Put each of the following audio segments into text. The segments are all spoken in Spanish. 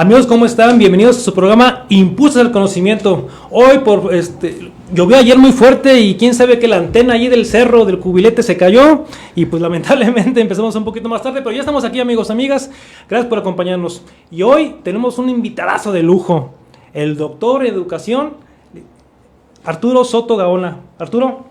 Amigos, ¿cómo están? Bienvenidos a su programa Impulsos al Conocimiento. Hoy llovió ayer muy fuerte y quién sabe que la antena allí del cerro del Cubilete se cayó y pues lamentablemente empezamos un poquito más tarde, pero ya estamos aquí, amigos, amigas. Gracias por acompañarnos. Y hoy tenemos un invitadazo de lujo, el doctor en educación Arturo Soto Gaona. Arturo,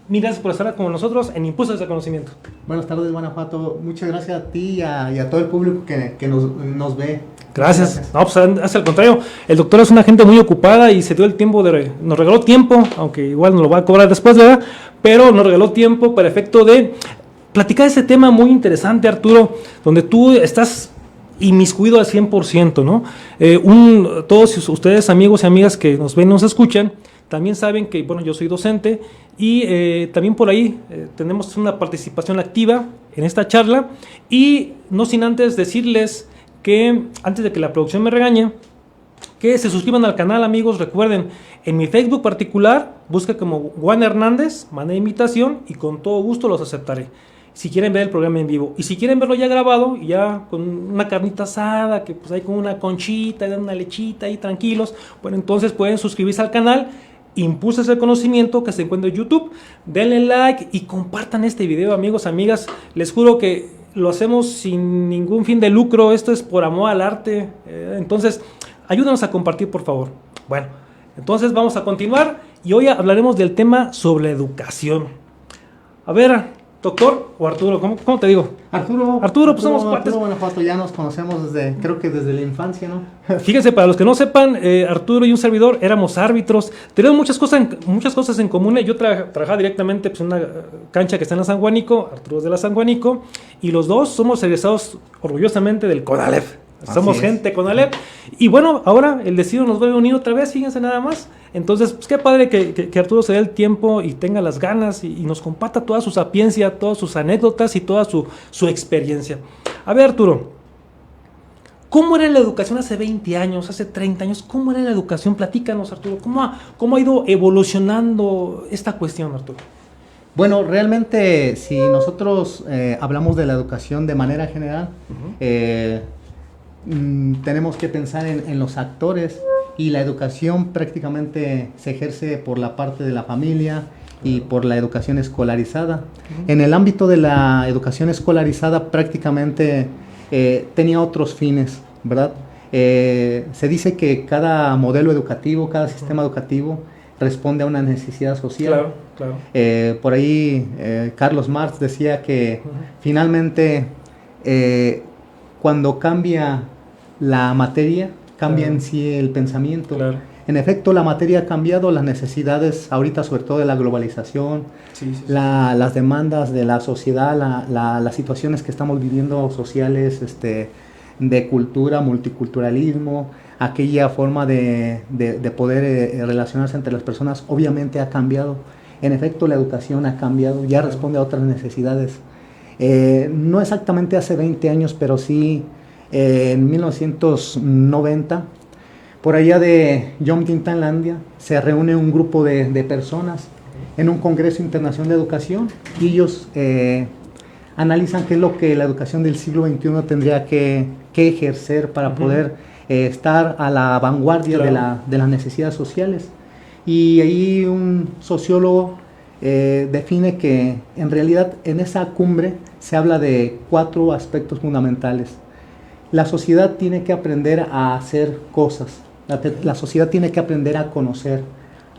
mil gracias por estar con nosotros en Impulsos al Conocimiento. Buenas tardes, Guanajuato. Muchas gracias a ti y a todo el público que nos ve. Gracias. No, pues hace al contrario. El doctor es una gente muy ocupada y se dio el tiempo nos regaló tiempo, aunque igual nos lo va a cobrar después, ¿verdad? Pero nos regaló tiempo para efecto de platicar ese tema muy interesante, Arturo, donde tú estás inmiscuido al 100%, ¿no? Todos ustedes, amigos y amigas que nos ven y nos escuchan, también saben que, bueno, yo soy docente y también por ahí tenemos una participación activa en esta charla y no sin antes decirles que, antes de que la producción me regañe, que se suscriban al canal, amigos. Recuerden, en mi Facebook particular, busca como Juan Hernández, manda invitación y con todo gusto los aceptaré. Si quieren ver el programa en vivo y si quieren verlo ya grabado, ya con una carnita asada, que pues hay con una conchita, una lechita ahí tranquilos, bueno, entonces pueden suscribirse al canal Impulsos al Conocimiento que se encuentra en YouTube. Denle like y compartan este video, amigos, amigas. Les juro que lo hacemos sin ningún fin de lucro, esto es por amor al arte, entonces ayúdanos a compartir, por favor. Bueno, entonces vamos a continuar y hoy hablaremos del tema sobre la educación. A ver, doctor o Arturo, ¿cómo te digo? Arturo, pues somos cuates. Arturo, Guanajuato, ya nos conocemos creo que desde la infancia, ¿no? Fíjense, para los que no sepan, Arturo y un servidor éramos árbitros, tenemos muchas cosas en común. Yo trabajaba directamente en una cancha que está en la San Juanico, Arturo es de la San Juanico, y los dos somos egresados orgullosamente del CONALEP. Somos gente CONALEP. Y bueno, ahora el destino nos vuelve a unir otra vez, fíjense nada más. Entonces, pues qué padre que Arturo se dé el tiempo y tenga las ganas y nos comparta toda su sapiencia, todas sus anécdotas y toda su experiencia. A ver, Arturo, ¿cómo era la educación hace 20 años, hace 30 años? ¿Cómo era la educación? Platícanos, Arturo. ¿Cómo ha ido evolucionando esta cuestión, Arturo? Bueno, realmente, si nosotros hablamos de la educación de manera general, tenemos que pensar en los actores, y la educación prácticamente se ejerce por la parte de la familia y por la educación escolarizada. En el ámbito de la educación escolarizada prácticamente tenía otros fines, ¿verdad? Se dice que cada modelo educativo, cada sistema educativo responde a una necesidad social. Claro. Por ahí Carlos Marx decía que finalmente cuando cambia la materia, cambia en sí el pensamiento. Claro. En efecto, la materia ha cambiado, las necesidades ahorita, sobre todo de la globalización, las demandas de la sociedad, las situaciones que estamos viviendo sociales, de cultura, multiculturalismo, aquella forma de poder relacionarse entre las personas, obviamente ha cambiado. En efecto, la educación ha cambiado, ya responde a otras necesidades. No exactamente hace 20 años, pero sí en 1990, por allá de Yomtin, Tailandia, se reúne un grupo de personas en un Congreso Internacional de Educación y ellos analizan qué es lo que la educación del siglo XXI tendría que ejercer para poder estar a la vanguardia de las necesidades sociales. Y ahí un sociólogo define que en realidad en esa cumbre se habla de 4 aspectos fundamentales. La sociedad tiene que aprender a hacer cosas, la sociedad tiene que aprender a conocer,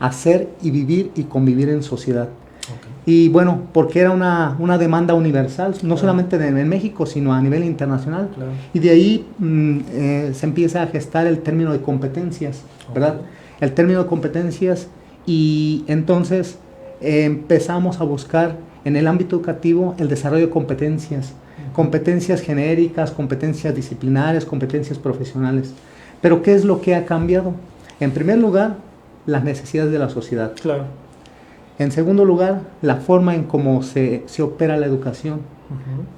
a ser y vivir y convivir en sociedad. Okay. Y bueno, porque era una demanda universal, no solamente en México, sino a nivel internacional. Claro. Y de ahí se empieza a gestar el término de competencias, ¿verdad? Okay. El término de competencias, y entonces empezamos a buscar en el ámbito educativo el desarrollo de competencias. Competencias genéricas, competencias disciplinares, competencias profesionales. Pero ¿qué es lo que ha cambiado? En primer lugar, las necesidades de la sociedad. Claro. En segundo lugar, la forma en cómo se opera la educación,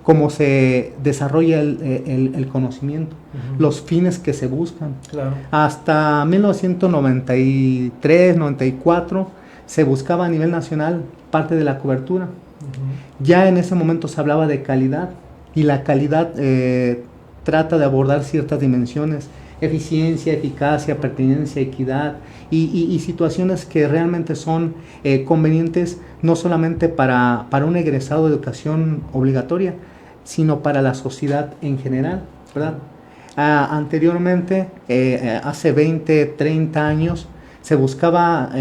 cómo se desarrolla el conocimiento, los fines que se buscan. Claro. Hasta 1993, 94, se buscaba a nivel nacional parte de la cobertura. Ya en ese momento se hablaba de calidad. Y la calidad trata de abordar ciertas dimensiones: eficiencia, eficacia, pertinencia, equidad y situaciones que realmente son convenientes no solamente para un egresado de educación obligatoria, sino para la sociedad en general, ¿verdad? Anteriormente, hace 20, 30 años, se buscaba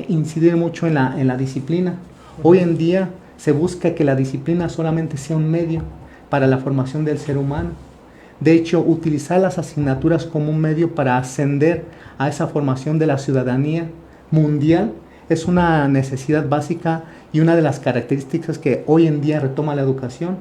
incidir mucho en la disciplina. Hoy en día se busca que la disciplina solamente sea un medio para la formación del ser humano. De hecho, utilizar las asignaturas como un medio para ascender a esa formación de la ciudadanía mundial es una necesidad básica y una de las características que hoy en día retoma la educación.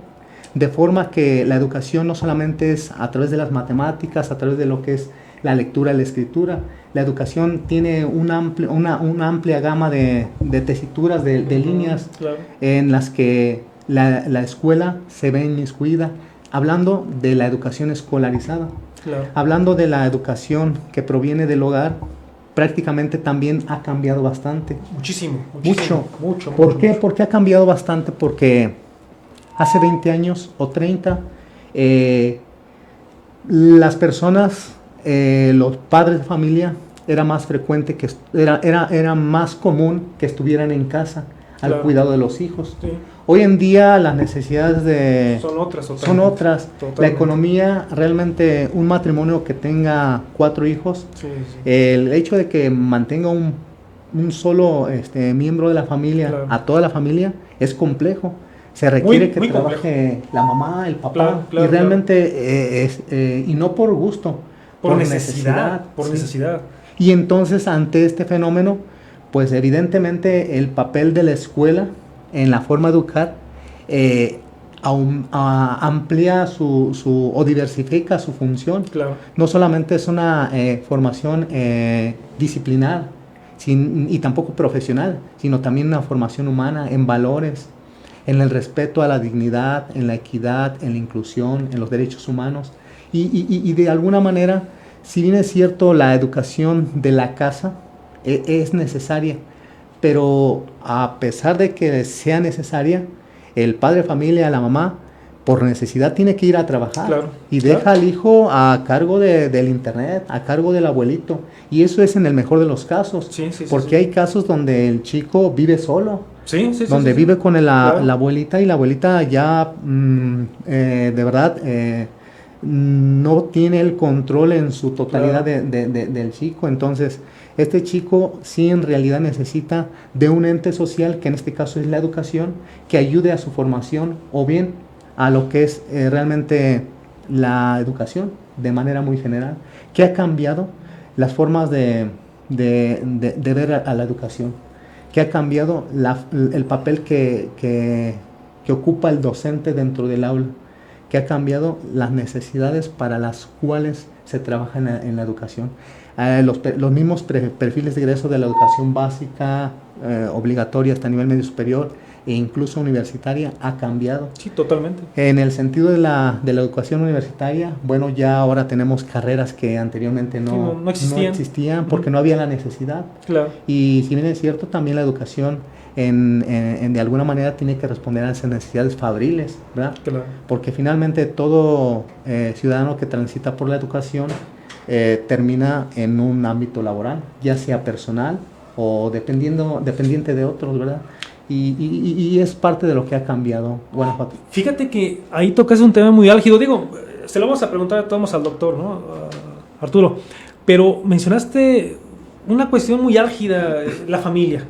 De forma que la educación no solamente es a través de las matemáticas, a través de lo que es la lectura y la escritura. La educación tiene una amplia gama de tesituras, de líneas, claro, en las que la escuela se ve inmiscuida. Hablando de la educación escolarizada, claro, hablando de la educación que proviene del hogar, prácticamente también ha cambiado bastante. Muchísimo. ¿Por qué? Porque ha cambiado bastante, porque hace 20 años o 30, las personas, los padres de familia, era más frecuente que era más común que estuvieran en casa al claro, cuidado de los hijos. Sí. Hoy en día las necesidades son otras. La economía, realmente un matrimonio que tenga 4 hijos, sí. El hecho de que mantenga un solo miembro de la familia, claro, a toda la familia, es complejo. Se requiere que trabaje complejo, la mamá, el papá, claro, y realmente y no por gusto, por necesidad. Y entonces, ante este fenómeno, pues evidentemente el papel de la escuela en la forma de educar amplía o diversifica su función. Claro. No solamente es una formación disciplinar y tampoco profesional, sino también una formación humana en valores, en el respeto a la dignidad, en la equidad, en la inclusión, en los derechos humanos. Y de alguna manera, si bien es cierto, la educación de la casa es necesaria, pero a pesar de que sea necesaria, el padre de familia, la mamá, por necesidad tiene que ir a trabajar, claro, y deja claro, al hijo a cargo del internet, a cargo del abuelito, y eso es en el mejor de los casos, sí, porque hay casos donde el chico vive solo, donde vive con claro, la abuelita, y la abuelita ya de verdad no tiene el control en su totalidad, claro, del chico. Entonces este chico sí en realidad necesita de un ente social, que en este caso es la educación, que ayude a su formación, o bien a lo que es realmente la educación de manera muy general, que ha cambiado las formas de ver a la educación, que ha cambiado el papel que ocupa el docente dentro del aula, que ha cambiado las necesidades para las cuales se trabaja en la educación. Los mismos perfiles de egreso de la educación básica, obligatoria hasta nivel medio superior e incluso universitaria, ha cambiado. Sí, totalmente. En el sentido de la educación universitaria, bueno, ya ahora tenemos carreras que anteriormente no existían porque no había la necesidad. Claro. Y si bien es cierto, también la educación de alguna manera tiene que responder a esas necesidades fabriles, ¿verdad? Claro. Porque finalmente todo ciudadano que transita por la educación termina en un ámbito laboral, ya sea personal o dependiente de otros, ¿verdad? Y es parte de lo que ha cambiado Guanajuato. Fíjate que ahí tocas un tema muy álgido. Digo, se lo vamos a preguntar a todos al doctor, ¿no? Arturo. Pero mencionaste una cuestión muy álgida, la familia.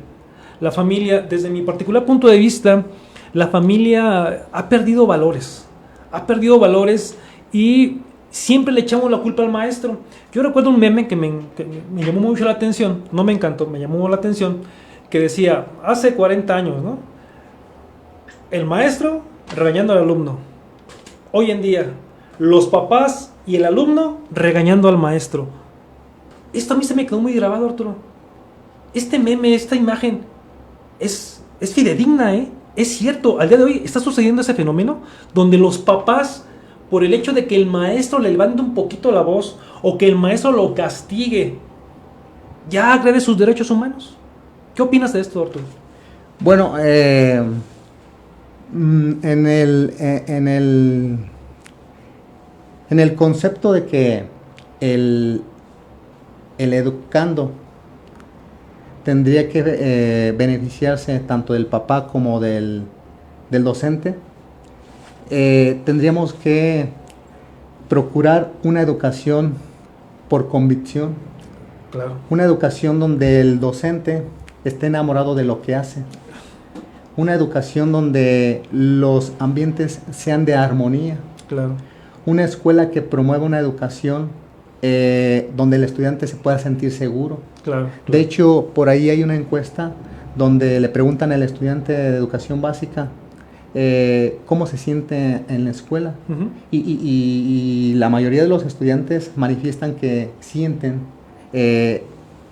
La familia, desde mi particular punto de vista, la familia ha perdido valores. Ha perdido valores y siempre le echamos la culpa al maestro. Yo recuerdo un meme que me llamó mucho la atención. No me encantó, me llamó la atención. Que decía, hace 40 años, ¿no? El maestro regañando al alumno. Hoy en día, los papás y el alumno regañando al maestro. Esto a mí se me quedó muy grabado, Arturo. Este meme, esta imagen, es fidedigna, ¿eh? Es cierto, al día de hoy está sucediendo ese fenómeno donde los papás, por el hecho de que el maestro le levante un poquito la voz o que el maestro lo castigue, ya agrede sus derechos humanos. ¿Qué opinas de esto, Arturo? Bueno, en En el concepto de que el educando tendría que beneficiarse tanto del papá como del docente, tendríamos que procurar una educación por convicción, claro. Una educación donde el docente esté enamorado de lo que hace, una educación donde los ambientes sean de armonía, claro. Una escuela que promueva una educación donde el estudiante se pueda sentir seguro. Claro. De hecho, por ahí hay una encuesta donde le preguntan al estudiante de educación básica cómo se siente en la escuela. Uh-huh. Y la mayoría de los estudiantes manifiestan que sienten que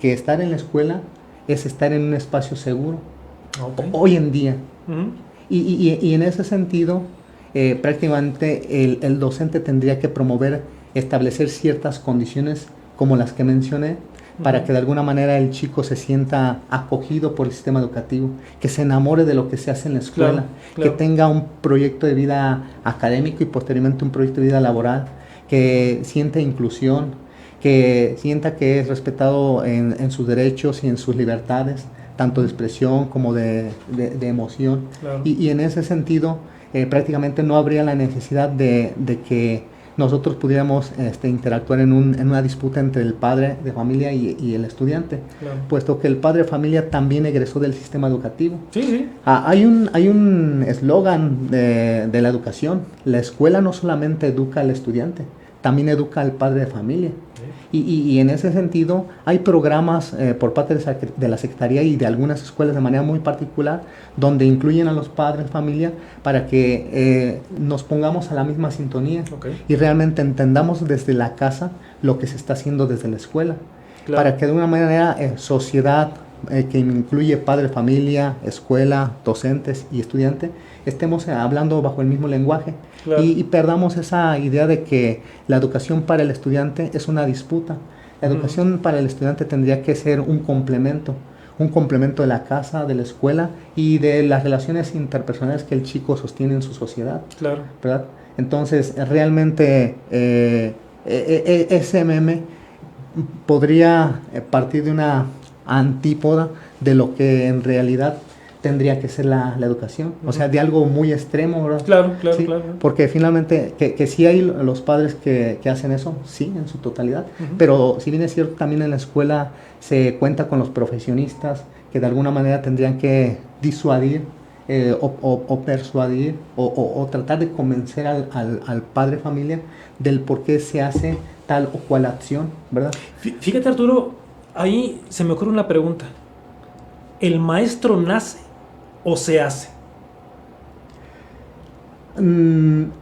estar en la escuela es estar en un espacio seguro. Okay. Hoy en día. Uh-huh. Y en ese sentido, prácticamente el docente tendría que promover, establecer ciertas condiciones como las que mencioné, para que de alguna manera el chico se sienta acogido por el sistema educativo, que se enamore de lo que se hace en la escuela, claro. Que tenga un proyecto de vida académico y posteriormente un proyecto de vida laboral, que sienta inclusión, que sienta que es respetado en sus derechos y en sus libertades, tanto de expresión como de emoción. Claro. Y en ese sentido, prácticamente no habría la necesidad de que nosotros pudiéramos interactuar en una disputa entre el padre de familia y el estudiante, claro. Puesto que el padre de familia también egresó del sistema educativo. Sí, sí. Hay un eslogan de la educación: la escuela no solamente educa al estudiante, también educa al padre de familia. Y en ese sentido hay programas por parte de la Secretaría y de algunas escuelas de manera muy particular donde incluyen a los padres de familia para que nos pongamos a la misma sintonía. Okay. Y realmente entendamos desde la casa lo que se está haciendo desde la escuela. Claro. Para que de una manera sociedad que incluye padre de familia, escuela, docentes y estudiante, estemos hablando bajo el mismo lenguaje. Claro. Y perdamos esa idea de que la educación para el estudiante es una disputa. La educación para el estudiante tendría que ser un complemento de la casa, de la escuela y de las relaciones interpersonales que el chico sostiene en su sociedad. Claro. ¿Verdad? Entonces, realmente SMM podría partir de una antípoda de lo que en realidad tendría que ser la educación, o sea, de algo muy extremo, ¿verdad? Claro, ¿Sí? claro. Porque finalmente, que sí hay los padres que hacen eso, sí, en su totalidad, pero si bien es cierto, también en la escuela se cuenta con los profesionistas que de alguna manera tendrían que disuadir o persuadir o tratar de convencer al padre de familia del por qué se hace tal o cual acción, ¿verdad? Fíjate, Arturo, ahí se me ocurre una pregunta. ¿El maestro nace o se hace?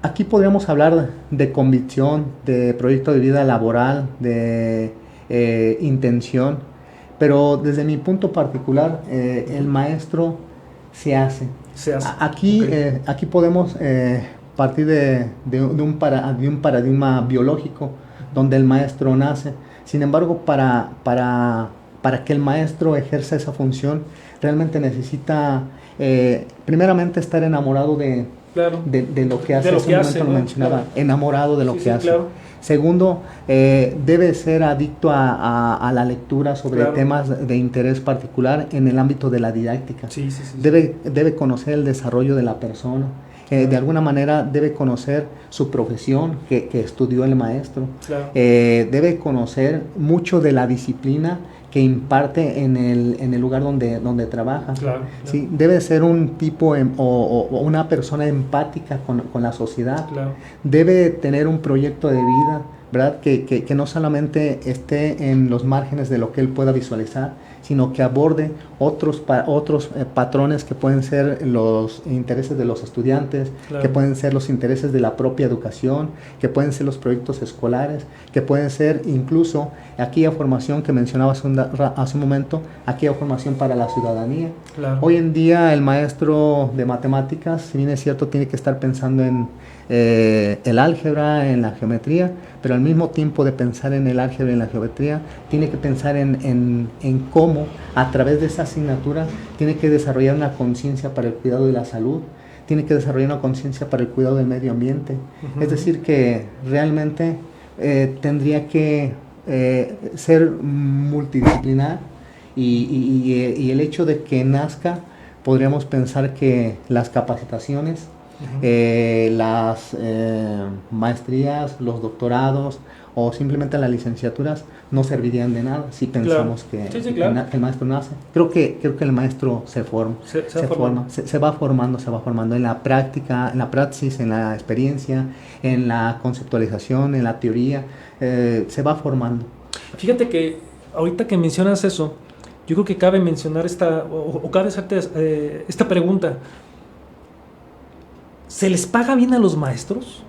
Aquí podríamos hablar de convicción, de proyecto de vida laboral, de intención, pero desde mi punto particular, el maestro se hace. Se hace. Aquí, okay. Aquí podemos partir de un paradigma biológico donde el maestro nace. Sin embargo, para que el maestro ejerza esa función, realmente necesita primeramente estar enamorado de lo que hace. De lo que hace, lo mencionaba, claro. Enamorado de lo que hace. Claro. Segundo, debe ser adicto a la lectura sobre temas de interés particular en el ámbito de la didáctica. Debe conocer el desarrollo de la persona. De alguna manera debe conocer su profesión que estudió el maestro. Debe conocer mucho de la disciplina que imparte en el lugar donde trabaja. ¿Sí? Debe ser un tipo o una persona empática con la sociedad. Debe tener un proyecto de vida, ¿verdad? Que no solamente esté en los márgenes de lo que él pueda visualizar, sino que aborde otros patrones que pueden ser los intereses de los estudiantes, que pueden ser los intereses de la propia educación, que pueden ser los proyectos escolares, que pueden ser incluso aquella formación que mencionaba hace un momento, aquella formación para la ciudadanía. Hoy en día el maestro de matemáticas, si bien es cierto, tiene que estar pensando en el álgebra, en la geometría, pero al mismo tiempo de pensar en el álgebra y en la geometría, tiene que pensar en cómo a través de esa asignatura tiene que desarrollar una conciencia para el cuidado de la salud, tiene que desarrollar una conciencia para el cuidado del medio ambiente. Es decir, que realmente tendría que ser multidisciplinar y el hecho de que nazca, podríamos pensar que las capacitaciones, las maestrías, los doctorados o simplemente las licenciaturas no servirían de nada si pensamos que el maestro nace. Creo que el maestro se va formando en la práctica, en la praxis, en la experiencia, en la conceptualización, en la teoría, se va formando. Fíjate que ahorita que mencionas eso, yo creo que cabe mencionar cabe hacerte esta pregunta. ¿Se les paga bien a los maestros?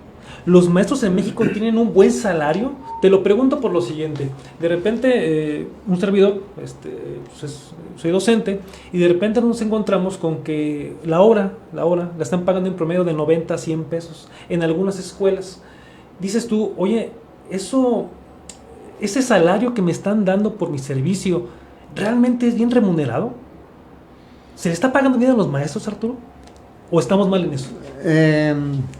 ¿Los maestros en México tienen un buen salario? Te lo pregunto por lo siguiente. De repente, un servidor, soy docente, y de repente nos encontramos con que la hora la están pagando en promedio de 90 a 100 pesos en algunas escuelas. Dices tú, oye, ese salario que me están dando por mi servicio, ¿realmente es bien remunerado? ¿Se le está pagando bien a los maestros, Arturo? ¿O estamos mal en eso?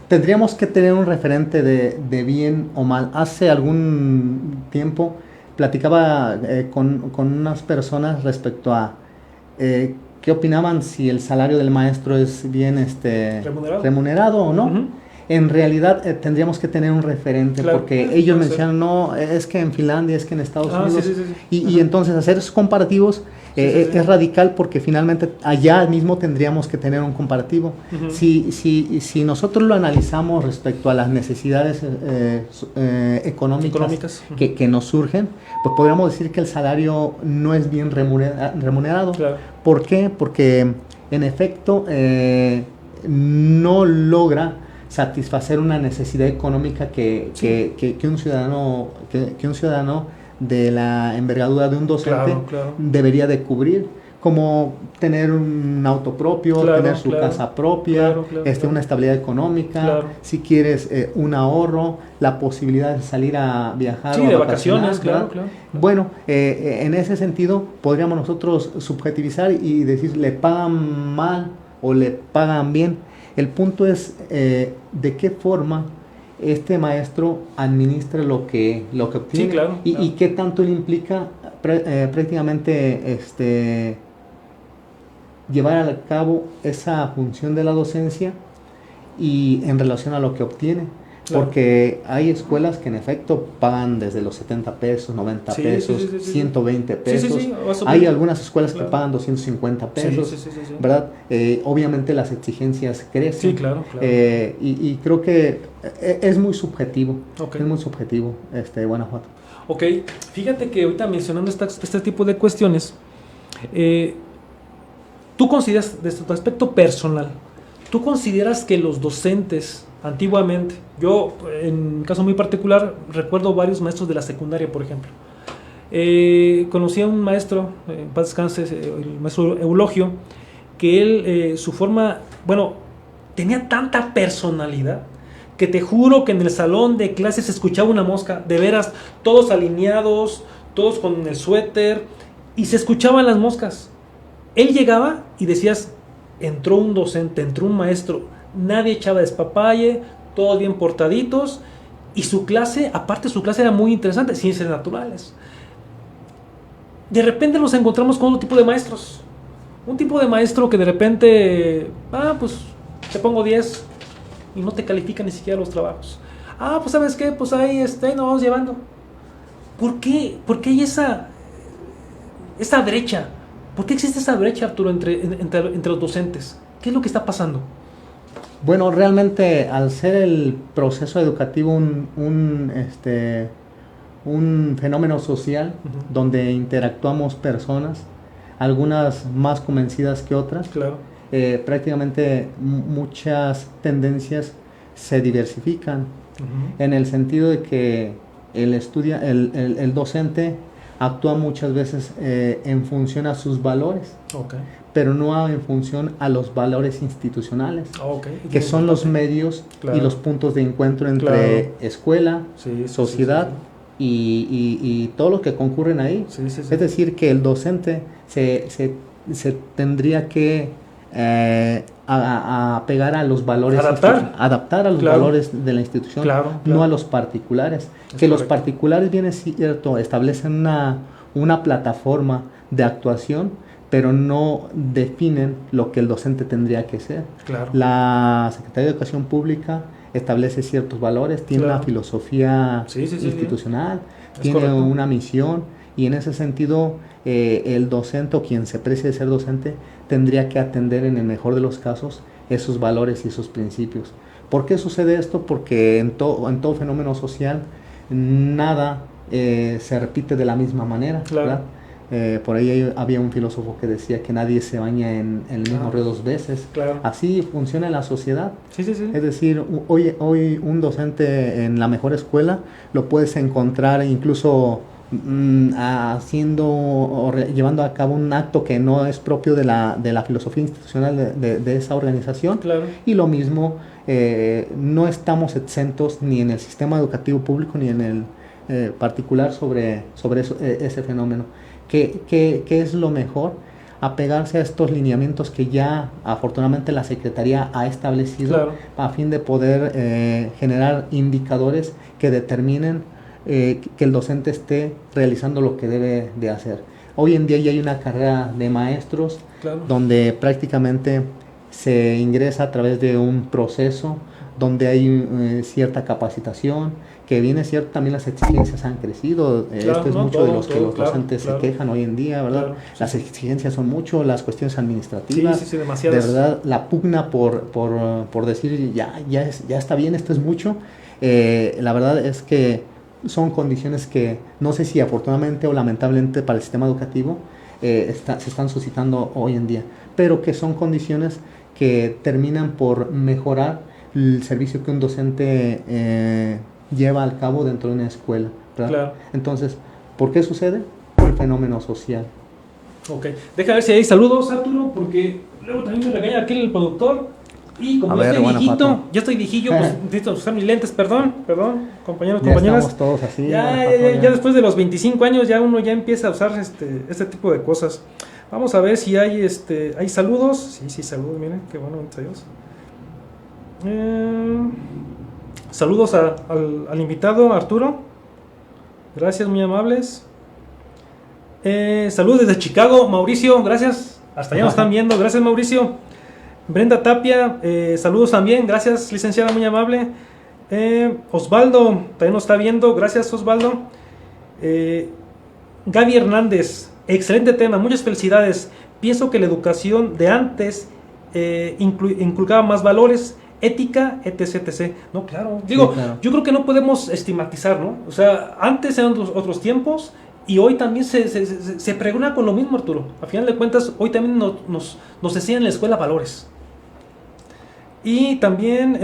Tendríamos que tener un referente de bien o mal. Hace algún tiempo platicaba con unas personas respecto a qué opinaban si el salario del maestro es bien remunerado o no. En realidad tendríamos que tener un referente, porque ellos mencionan, no, es que en Finlandia, es que en Estados Unidos, y entonces hacer esos comparativos es radical, porque finalmente allá mismo tendríamos que tener un comparativo. Si nosotros lo analizamos respecto a las necesidades económicas que nos surgen, pues podríamos decir que el salario no es bien remunerado. ¿Por qué? Porque en efecto no logra satisfacer una necesidad económica que un ciudadano de la envergadura de un docente debería de cubrir, como tener un auto propio, tener su casa propia, una estabilidad económica, si quieres un ahorro, la posibilidad de salir a viajar o de vacaciones, Bueno, en ese sentido podríamos nosotros subjetivizar y decir, le pagan mal o le pagan bien. El punto es de qué forma este maestro administra lo que obtiene y qué tanto le implica prácticamente llevar a cabo esa función de la docencia y en relación a lo que obtiene. Porque hay escuelas que en efecto pagan desde los 70 pesos, 90 pesos, 120 pesos. Hay algunas escuelas que pagan 250 pesos, ¿verdad? Obviamente las exigencias crecen. Y creo que es muy subjetivo. Es muy subjetivo, Guanajuato. Ok, fíjate que ahorita mencionando este tipo de cuestiones, tú consideras, desde tu aspecto personal, ¿tú consideras que los docentes antiguamente, yo en un caso muy particular recuerdo varios maestros de la secundaria, por ejemplo, conocí a un maestro, en paz descanse, el maestro Eulogio, que él, su forma, tenía tanta personalidad que te juro que en el salón de clases se escuchaba una mosca, de veras, todos alineados, todos con el suéter, y se escuchaban las moscas. Él llegaba y decías, entró un docente, entró un maestro, nadie echaba despapalle, todos bien portaditos, y su clase, aparte su clase era muy interesante, ciencias naturales. De repente nos encontramos con otro tipo de maestros, un tipo de maestro que de repente, pues te pongo 10 y no te califica ni siquiera los trabajos. Pues ¿sabes qué? Pues ahí nos vamos llevando. ¿Por qué? ¿Por qué hay esa brecha? ¿Por qué existe esa brecha, Arturo, entre los docentes? ¿Qué es lo que está pasando? Bueno, realmente al ser el proceso educativo un fenómeno social, donde interactuamos personas, algunas más convencidas que otras, prácticamente muchas tendencias se diversifican, en el sentido de que el docente actúa muchas veces en función a sus valores, pero no en función a los valores institucionales, que son los medios y los puntos de encuentro entre escuela, sociedad y todo lo que concurren ahí. Es decir, que el docente se tendría que a pegar a los valores, adaptar a los valores de la institución, no a los particulares. Los particulares, bien es cierto, establecen una plataforma de actuación, pero no definen lo que el docente tendría que ser. La Secretaría de Educación Pública establece ciertos valores, tiene una filosofía institucional, tiene una misión, y en ese sentido el docente o quien se precie de ser docente tendría que atender en el mejor de los casos esos valores y esos principios. ¿Por qué sucede esto? Porque en todo fenómeno social nada se repite de la misma manera, ¿verdad? Por ahí había un filósofo que decía que nadie se baña en el mismo río dos veces. Así funciona la sociedad. Es decir, hoy un docente en la mejor escuela lo puedes encontrar incluso llevando a cabo un acto que no es propio de la filosofía institucional de esa organización. Y lo mismo, no estamos exentos ni en el sistema educativo público ni en el particular sobre ese fenómeno. ¿Qué es lo mejor? Apegarse a estos lineamientos que ya afortunadamente la Secretaría ha establecido a fin de poder generar indicadores que determinen que el docente esté realizando lo que debe de hacer. Hoy en día ya hay una carrera de maestros donde prácticamente se ingresa a través de un proceso donde hay cierta capacitación, que bien es cierto, también las exigencias han crecido. Esto es mucho de los que los docentes se quejan hoy en día, ¿verdad? Las exigencias son mucho, las cuestiones administrativas, demasiadas. De verdad, la pugna por decir ya está bien, esto es mucho. La verdad es que son condiciones que no sé si afortunadamente o lamentablemente para el sistema educativo se están suscitando hoy en día, pero que son condiciones que terminan por mejorar el servicio que un docente lleva al cabo dentro de una escuela, ¿verdad? Entonces, ¿por qué sucede? Por el fenómeno social. Deja ver si hay saludos, Arturo, porque luego también me regaña aquí el productor. Y como ya estoy viejillo, pues necesito usar mis lentes, perdón, compañeros, compañeras. Estamos todos así. Ya después de los 25 años ya uno ya empieza a usar este tipo de cosas. Vamos a ver si hay hay saludos. Sí, saludos, miren, qué bueno, Dios. Saludos al invitado, Arturo. Gracias, muy amables. Saludos desde Chicago, Mauricio, gracias. Hasta allá nos están viendo, gracias, Mauricio. Brenda Tapia, saludos también, gracias, licenciada, muy amable. Osvaldo, también nos está viendo, gracias, Osvaldo. Gaby Hernández, excelente tema, muchas felicidades. Pienso que la educación de antes inculcaba más valores, ética, etc. No, claro. Yo creo que no podemos estigmatizar, ¿no? O sea, antes eran otros tiempos y hoy también se pregona con lo mismo, Arturo. A final de cuentas, hoy también nos enseñan en la escuela valores. Y también,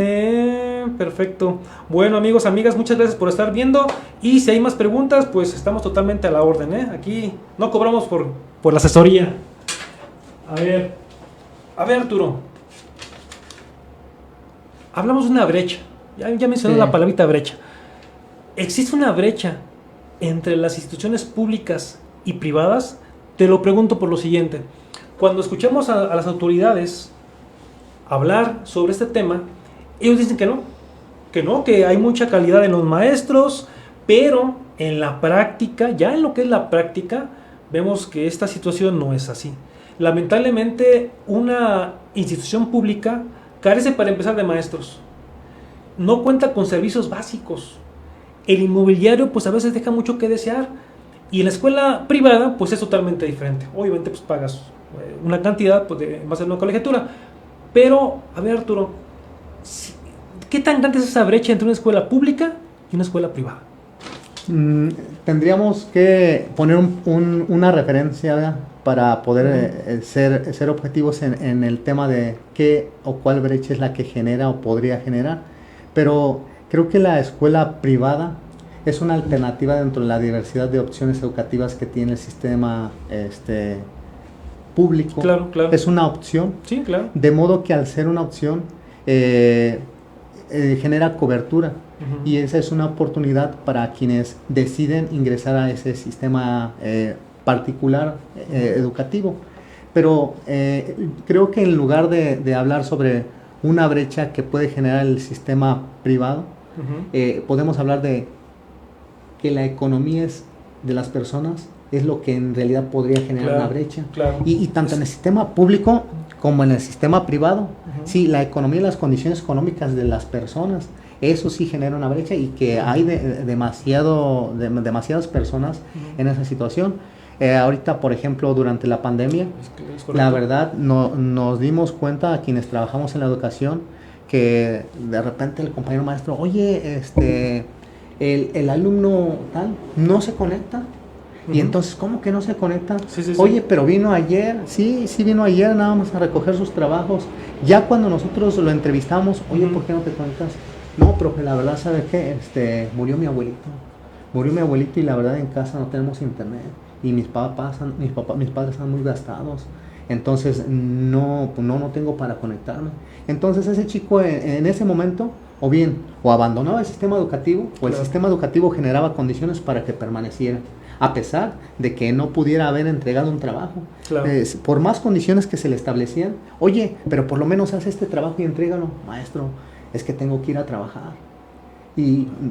perfecto. Bueno, amigos, amigas, muchas gracias por estar viendo. Y si hay más preguntas, pues estamos totalmente a la orden, ¿eh? Aquí no cobramos por la asesoría. A ver, Arturo. Hablamos de una brecha. Ya mencioné la palabrita brecha. ¿Existe una brecha entre las instituciones públicas y privadas? Te lo pregunto por lo siguiente. Cuando escuchamos a las autoridades hablar sobre este tema, ellos dicen que hay mucha calidad en los maestros, pero en la práctica, ya en lo que es la práctica, vemos que esta situación no es así. Lamentablemente, una institución pública carece para empezar de maestros, no cuenta con servicios básicos, el inmobiliario pues a veces deja mucho que desear, y en la escuela privada pues es totalmente diferente. Obviamente pues pagas una cantidad pues, en base a una colegiatura, pero a ver, Arturo, ¿qué tan grande es esa brecha entre una escuela pública y una escuela privada? Tendríamos que poner una referencia, ¿verdad?, para poder ser objetivos en el tema de qué o cuál brecha es la que genera o podría generar. Pero creo que la escuela privada es una alternativa dentro de la diversidad de opciones educativas que tiene el sistema público. Claro. Es una opción. Sí, claro. De modo que al ser una opción genera cobertura. Y esa es una oportunidad para quienes deciden ingresar a ese sistema particular educativo. pero creo que en lugar de hablar sobre una brecha que puede generar el sistema privado, podemos hablar de que la economía de las personas es lo que en realidad podría generar una brecha. Claro. Y tanto en el sistema público como en el sistema privado, sí, la economía y las condiciones económicas de las personas, eso sí genera una brecha y que hay demasiadas personas en esa situación. Ahorita, por ejemplo, durante la pandemia, la verdad nos dimos cuenta a quienes trabajamos en la educación que de repente el compañero maestro, oye, el alumno tal no se conecta. Y entonces, ¿cómo que no se conecta? Oye, pero vino ayer, sí vino ayer nada más a recoger sus trabajos. Ya cuando nosotros lo entrevistamos, oye, ¿por qué no te conectas? No, profe, la verdad, ¿sabe qué? Murió mi abuelito y la verdad en casa no tenemos internet. Y mis padres están muy gastados. Entonces, no tengo para conectarme. Entonces, ese chico en ese momento, o abandonaba el sistema educativo, o el sistema educativo generaba condiciones para que permaneciera, a pesar de que no pudiera haber entregado un trabajo. Por más condiciones que se le establecían, oye, pero por lo menos haz este trabajo y entrégalo. Maestro, es que tengo que ir a trabajar.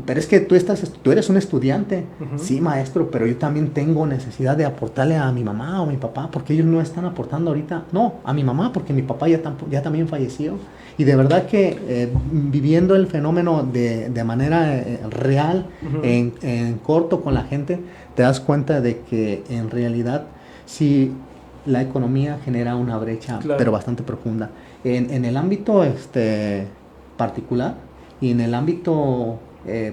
Pero es que tú eres un estudiante. Sí, maestro, pero yo también tengo necesidad de aportarle a mi mamá o mi papá, porque ellos no están aportando ahorita. No, a mi mamá, porque mi papá ya también falleció. Y de verdad que viviendo el fenómeno de manera real, en corto con la gente, te das cuenta de que en realidad sí la economía genera una brecha, pero bastante profunda. En el ámbito particular y en el ámbito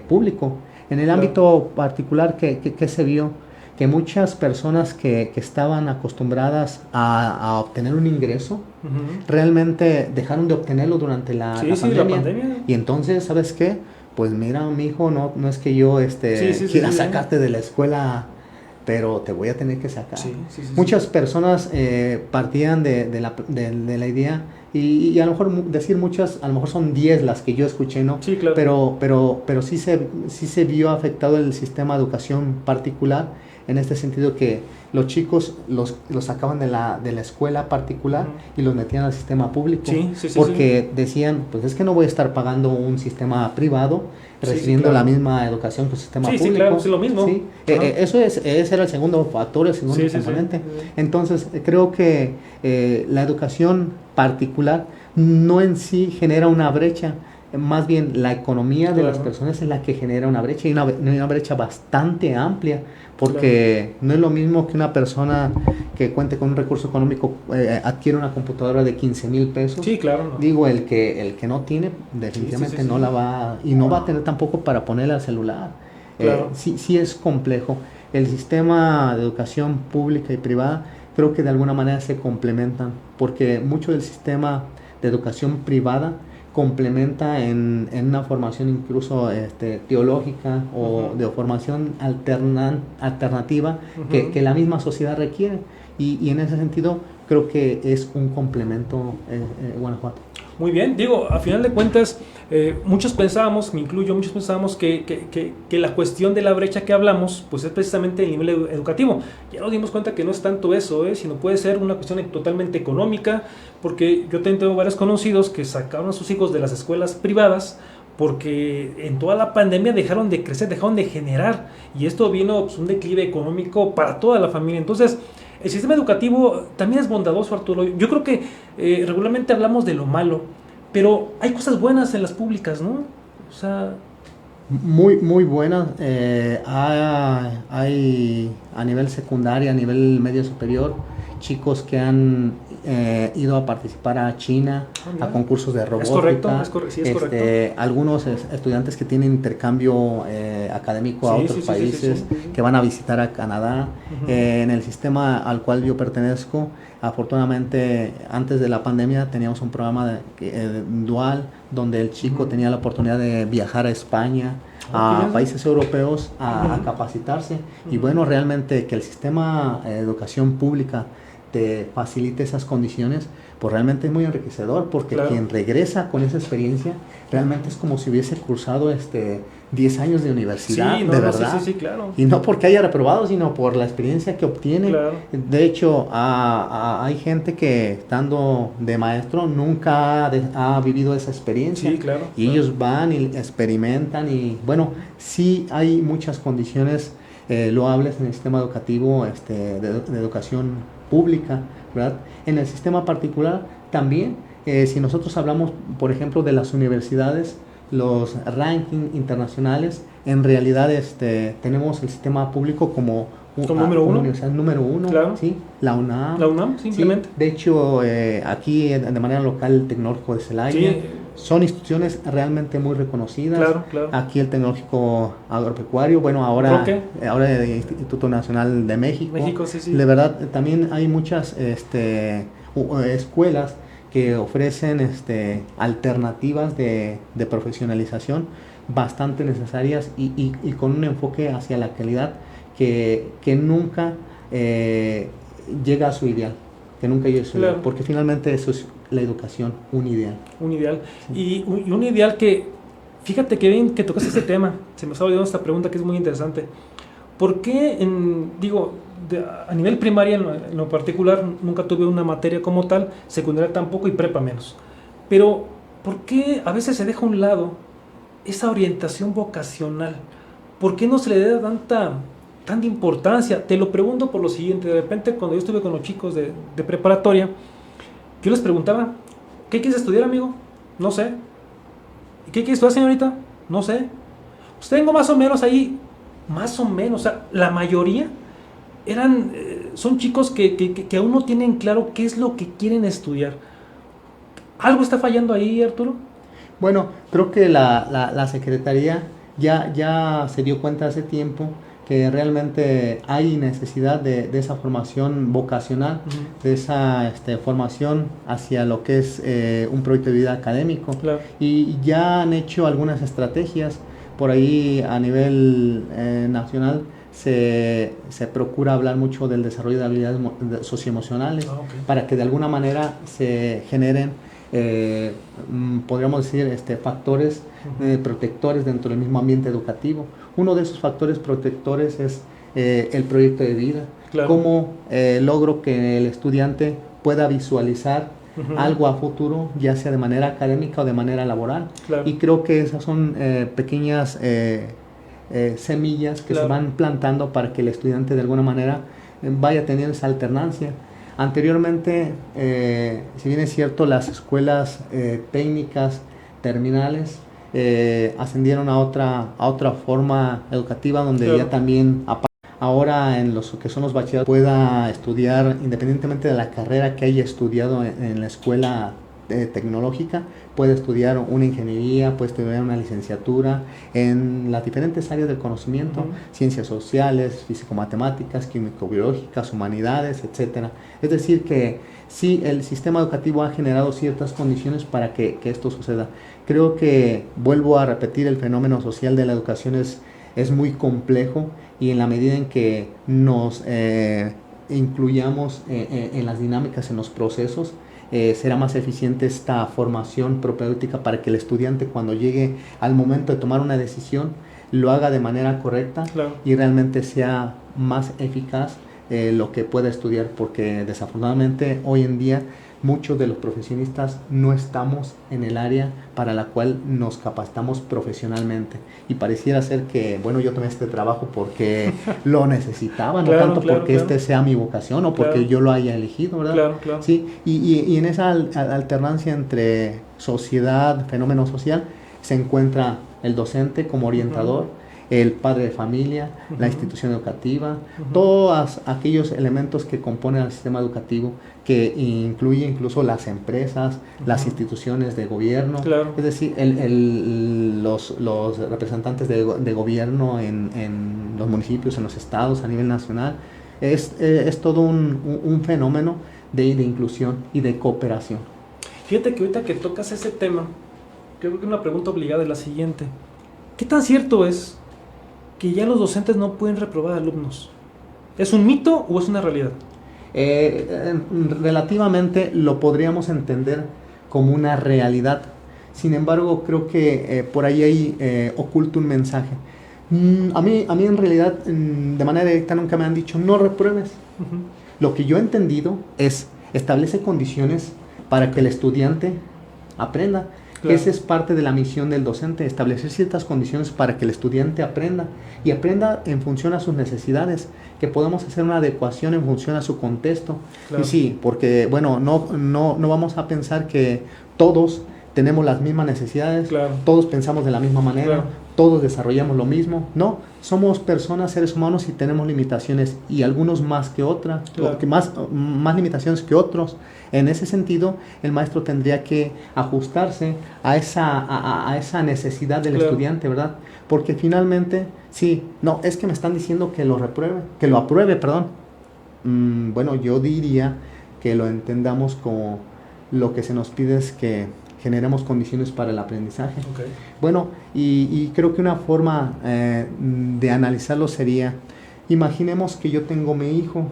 público. En el ámbito particular, ¿qué se vio? Que muchas personas que estaban acostumbradas a obtener un ingreso, realmente dejaron de obtenerlo durante la pandemia. Y entonces, ¿sabes qué? Pues mira, mi hijo, no es que yo quiera sacarte de la escuela, pero te voy a tener que sacar. Muchas personas partían de la idea, y a lo mejor decir muchas, a lo mejor son 10 las que yo escuché, ¿no? Sí, claro. Pero sí se vio afectado el sistema de educación particular, en este sentido que los chicos los sacaban de la escuela particular y los metían al sistema público, porque decían, pues es que no voy a estar pagando un sistema privado recibiendo la misma educación que un sistema público. Sí, claro, es lo mismo. Ese era el segundo factor, el segundo componente. Entonces, creo que la educación particular no en sí genera una brecha, más bien la economía de las personas es la que genera una brecha, y una brecha bastante amplia, porque no es lo mismo que una persona que cuente con un recurso económico adquiere una computadora de 15,000 pesos. Sí, claro. No. Digo, el que no tiene, definitivamente no la va, y no va a tener tampoco para ponerle al celular. Sí es complejo. El sistema de educación pública y privada creo que de alguna manera se complementan, porque mucho del sistema de educación privada complementa en una formación incluso teológica o de formación alternativa que la misma sociedad requiere, y en ese sentido creo que es un complemento Guanajuato. Muy bien, digo, a final de cuentas, muchos pensábamos, me incluyo, muchos pensábamos que la cuestión de la brecha que hablamos, pues es precisamente el nivel educativo. Ya nos dimos cuenta que no es tanto eso, sino puede ser una cuestión totalmente económica, porque yo tengo varios conocidos que sacaron a sus hijos de las escuelas privadas porque en toda la pandemia dejaron de crecer, dejaron de generar, y esto vino pues, un declive económico para toda la familia. Entonces, el sistema educativo también es bondadoso, Arturo. Yo creo que regularmente hablamos de lo malo, pero hay cosas buenas en las públicas, ¿no? O sea... Muy, muy buenas. Hay a nivel secundaria, a nivel medio superior, chicos que han ido a participar a China, a concursos de robótica. Es correcto. Algunos estudiantes que tienen intercambio académico a otros países, que van a visitar a Canadá. En el sistema al cual yo pertenezco, afortunadamente, antes de la pandemia teníamos un programa dual, donde el chico tenía la oportunidad de viajar a España, a países europeos, a capacitarse. Y bueno, realmente que el sistema de educación pública te facilite esas condiciones, pues realmente es muy enriquecedor, porque claro. quien regresa con esa experiencia realmente es como si hubiese cursado 10 años de universidad, sí, no, de no, verdad. Sí, claro. Y no porque haya reprobado, sino por la experiencia que obtiene. Claro. De hecho, hay gente que estando de maestro nunca ha vivido esa experiencia. Sí, claro. Y ellos van y experimentan y bueno, sí hay muchas condiciones loables en el sistema educativo de educación pública, ¿verdad? En el sistema particular también, si nosotros hablamos, por ejemplo, de las universidades, los rankings internacionales, en realidad tenemos el sistema público como número uno. Universidad número uno, claro. ¿sí? La UNAM. La UNAM, simplemente. Sí. De hecho, aquí de manera local, el Tecnológico de Celaya. Sí. Son instituciones realmente muy reconocidas. Claro, claro. Aquí el Tecnológico Agropecuario, bueno, ahora el Instituto Nacional de México. México, sí. De verdad, también hay muchas escuelas que ofrecen alternativas de profesionalización bastante necesarias y con un enfoque hacia la calidad que nunca llega a su ideal, claro. porque finalmente eso es la educación, un ideal. Un ideal. Sí. Y un ideal que, fíjate que bien que tocaste ese tema, se me estaba olvidando esta pregunta que es muy interesante. ¿Por qué, a nivel primaria en lo particular, nunca tuve una materia como tal, secundaria tampoco y prepa menos? Pero, ¿por qué a veces se deja a un lado esa orientación vocacional? ¿Por qué no se le da tanta importancia? Te lo pregunto por lo siguiente: de repente cuando yo estuve con los chicos de preparatoria, yo les preguntaba, ¿qué quieres estudiar, amigo? No sé. ¿Y qué quieres estudiar, señorita? No sé. Pues tengo más o menos ahí, o sea, la mayoría son chicos que aún no tienen claro qué es lo que quieren estudiar. ¿Algo está fallando ahí, Arturo? Bueno, creo que la Secretaría ya se dio cuenta hace tiempo que realmente hay necesidad de esa formación vocacional, de esa formación hacia lo que es un proyecto de vida académico. Claro. Y ya han hecho algunas estrategias por ahí a nivel nacional. Se procura hablar mucho del desarrollo de habilidades socioemocionales, para que de alguna manera se generen podríamos decir factores protectores dentro del mismo ambiente educativo. Uno de esos factores protectores es el proyecto de vida. Claro. Cómo logro que el estudiante pueda visualizar algo a futuro, ya sea de manera académica o de manera laboral. Claro. Y creo que esas son pequeñas semillas que se van plantando para que el estudiante de alguna manera vaya teniendo esa alternancia. Anteriormente, si bien es cierto, las escuelas técnicas terminales ascendieron a otra forma educativa donde ya también ahora en los que son los bachilleratos pueda estudiar independientemente de la carrera que haya estudiado en la escuela tecnológica, puede estudiar una ingeniería, puede estudiar una licenciatura en las diferentes áreas del conocimiento, ciencias sociales, físico-matemáticas, químico-biológicas, humanidades, etcétera. Es decir que sí, el sistema educativo ha generado ciertas condiciones para que esto suceda. Creo que, vuelvo a repetir, el fenómeno social de la educación es muy complejo, y en la medida en que nos incluyamos en las dinámicas, en los procesos, será más eficiente esta formación propedéutica para que el estudiante, cuando llegue al momento de tomar una decisión, lo haga de manera correcta. Claro. Y realmente sea más eficaz lo que pueda estudiar, porque desafortunadamente hoy en día muchos de los profesionistas no estamos en el área para la cual nos capacitamos profesionalmente, y pareciera ser que, bueno, yo tomé este trabajo porque lo necesitaba, no tanto porque este sea mi vocación o porque yo lo haya elegido, ¿verdad? Claro. Sí, y en esa alternancia entre sociedad, fenómeno social, se encuentra el docente como orientador, el padre de familia, la institución educativa, todos aquellos elementos que componen al sistema educativo, que incluye incluso las empresas, las instituciones de gobierno. Claro. Es decir, los representantes de gobierno en los municipios, en los estados, a nivel nacional. Es todo un fenómeno de inclusión y de cooperación. Fíjate que ahorita que tocas ese tema, creo que una pregunta obligada es la siguiente: ¿qué tan cierto es que ya los docentes no pueden reprobar alumnos? ¿Es un mito o es una realidad? Relativamente lo podríamos entender como una realidad. Sin embargo, creo que por ahí hay oculto un mensaje. A mí en realidad, de manera directa, nunca me han dicho no repruebes. Lo que yo he entendido es establece condiciones para que el estudiante aprenda. Claro. Esa es parte de la misión del docente, establecer ciertas condiciones para que el estudiante aprenda y aprenda en función a sus necesidades, que podamos hacer una adecuación en función a su contexto. Claro. Y sí, porque bueno, no vamos a pensar que todos tenemos las mismas necesidades, claro. Todos pensamos de la misma manera, claro. Todos desarrollamos lo mismo. No, somos personas, seres humanos y tenemos limitaciones y algunos más que otras, claro. más limitaciones que otros. En ese sentido, el maestro tendría que ajustarse a esa necesidad del claro. Estudiante, ¿verdad? Porque finalmente, sí, no, es que me están diciendo que lo apruebe, perdón. Bueno, yo diría que lo entendamos como lo que se nos pide es que generemos condiciones para el aprendizaje. Okay. Bueno, y creo que una forma de analizarlo sería, imaginemos que yo tengo mi hijo,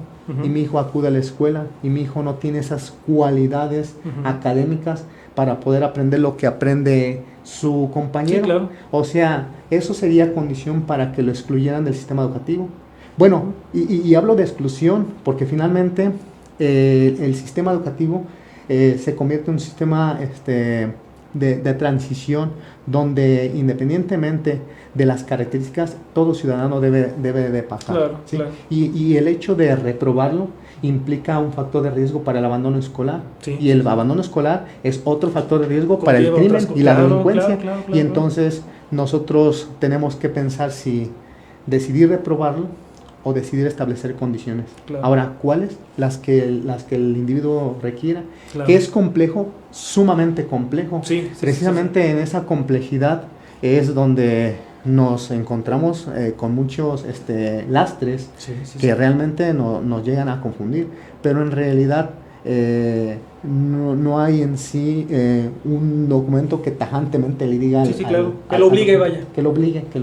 y mi hijo acude a la escuela, y mi hijo no tiene esas cualidades académicas para poder aprender lo que aprende su compañero. Sí, claro. O sea, eso sería condición para que lo excluyeran del sistema educativo. Bueno, y hablo de exclusión, porque finalmente el sistema educativo se convierte en un sistema de transición donde independientemente de las características todo ciudadano debe de pasar. Claro, ¿sí? Claro. Y el hecho de reprobarlo implica un factor de riesgo para el abandono escolar. Sí, y el abandono escolar es otro factor de riesgo para el crimen y la delincuencia. Claro, y entonces nosotros tenemos que pensar si decidir reprobarlo o decidir establecer condiciones. Claro. Ahora, ¿cuáles? Las que el individuo requiera. Claro. Que es complejo, sumamente complejo. Sí, precisamente en esa complejidad es donde nos encontramos con muchos lastres que realmente nos llegan a confundir. Pero en realidad no hay en sí un documento que tajantemente le diga claro. Que lo obligue, vaya. Que lo